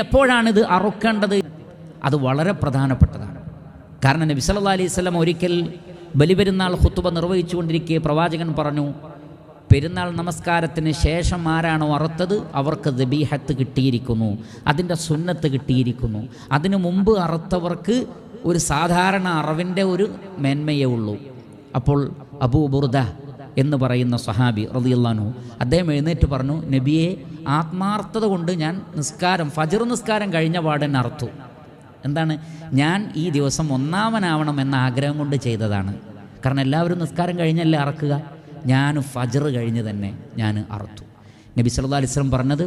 എപ്പോഴാണിത് അറുക്കേണ്ടത്? അത് വളരെ പ്രധാനപ്പെട്ടതാണ്. കാരണം നബി സല്ലല്ലാഹു അലൈഹി വസല്ലം ഒരിക്കൽ ബലിപെരുന്നാൾ ഖുതുബ നിർവഹിച്ചുകൊണ്ടിരിക്കെ പ്രവാചകൻ പറഞ്ഞു, പെരുന്നാൾ നമസ്കാരത്തിന് ശേഷം ആരാണോ അറുത്തത് അവർക്ക് ദബീഹത്ത് കിട്ടിയിരിക്കുന്നു, അതിൻ്റെ സുന്നത്ത് കിട്ടിയിരിക്കുന്നു. അതിനു മുമ്പ് അറുത്തവർക്ക് ഒരു സാധാരണ അറവിൻ്റെ ഒരു മേന്മയേ ഉള്ളൂ. അപ്പോൾ അബൂ ബുർദ എന്ന് പറയുന്ന സ്വഹാബി റളിയല്ലാഹു അൻഹു അദ്ദേഹം എഴുന്നേറ്റ് പറഞ്ഞു, നബിയെ, ആത്മാർത്ഥത കൊണ്ട് ഞാൻ ഫജ്ർ നിസ്കാരം കഴിഞ്ഞ പാടൻ അറുത്തു. എന്താണ്? ഞാൻ ഈ ദിവസം ഒന്നാമനാവണം എന്ന ആഗ്രഹം കൊണ്ട് ചെയ്തതാണ്. കാരണം എല്ലാവരും നിസ്കാരം കഴിഞ്ഞല്ലേ അറക്കുക, ഞാൻ ഫജ്ർ കഴിഞ്ഞ് തന്നെ ഞാൻ അറുത്തു. നബി സല്ലല്ലാഹു അലൈഹി വസല്ലം പറഞ്ഞത്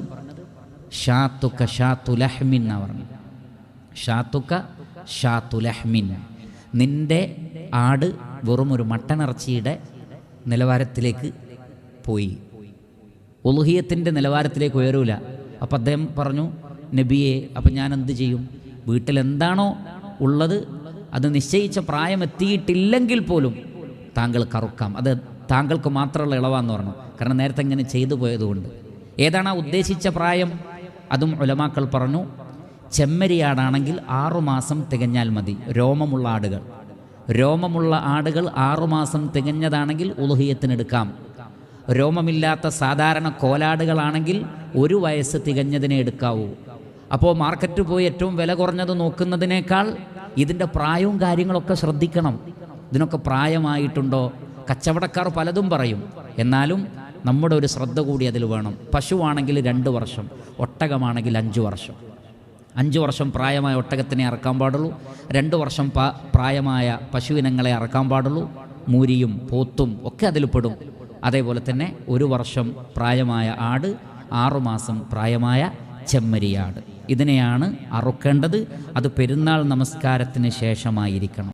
ഷാത്തുക ഷാത്തു ലഹ്മിൻ എന്നാണ് പറഞ്ഞു. ഷാത്തുക ഷാത്തു ലഹ്മിൻ, നിൻ്റെ ആട് വെറും ഒരു മട്ടനിറച്ചിയുടെ നിലവാരത്തിലേക്ക് പോയി, ഉളുഹിയത്തിൻ്റെ നിലവാരത്തിലേക്ക് ഉയരൂല. അപ്പം അദ്ദേഹം പറഞ്ഞു, നബിയെ, അപ്പം ഞാൻ എന്ത് ചെയ്യും? വീട്ടിലെന്താണോ ഉള്ളത് അത് നിശ്ചയിച്ച പ്രായം എത്തിയിട്ടില്ലെങ്കിൽ പോലും താങ്കൾ കറുക്കാം, അത് താങ്കൾക്ക് മാത്രമുള്ള ഇളവാന്ന് പറഞ്ഞു. കാരണം നേരത്തെ ഇങ്ങനെ ചെയ്തു പോയതുകൊണ്ട്. ഏതാണ് ആ ഉദ്ദേശിച്ച പ്രായം? അതും ഉലമാക്കൾ പറഞ്ഞു, ചെമ്മരിയാടാണെങ്കിൽ 6 മാസം തികഞ്ഞാൽ മതി. രോമമുള്ള ആടുകൾ 6 മാസം തികഞ്ഞതാണെങ്കിൽ ഉളുഹിയത്തിനെടുക്കാം. രോമമില്ലാത്ത സാധാരണ കോലാടുകളാണെങ്കിൽ 1 വയസ്സ് തികഞ്ഞതിനെ എടുക്കാവൂ. അപ്പോൾ മാർക്കറ്റ് പോയി ഏറ്റവും വില കുറഞ്ഞത് നോക്കുന്നതിനേക്കാൾ ഇതിൻ്റെ പ്രായവും കാര്യങ്ങളൊക്കെ ശ്രദ്ധിക്കണം. ഇതിനൊക്കെ പ്രായമായിട്ടുണ്ടോ? കച്ചവടക്കാർ പലതും പറയും, എന്നാലും നമ്മുടെ ഒരു ശ്രദ്ധ കൂടി അതിൽ വേണം. പശുവാണെങ്കിൽ 2 വർഷം, ഒട്ടകമാണെങ്കിൽ 5 വർഷം. 5 വർഷം പ്രായമായ ഒട്ടകത്തിനെ അറക്കാൻ പാടുള്ളൂ, 2 വർഷം പ്രായമായ പശുവിനങ്ങളെ അറക്കാൻ പാടുള്ളൂ. മൂരിയും പോത്തും ഒക്കെ അതിൽ പെടും. അതേപോലെ തന്നെ 1 വർഷം പ്രായമായ ആട്, 6 മാസം പ്രായമായ ചെമ്മരിയാട്, ഇതിനെയാണ് അറുക്കേണ്ടത്. അത് പെരുന്നാൾ നമസ്കാരത്തിന് ശേഷമായിരിക്കണം.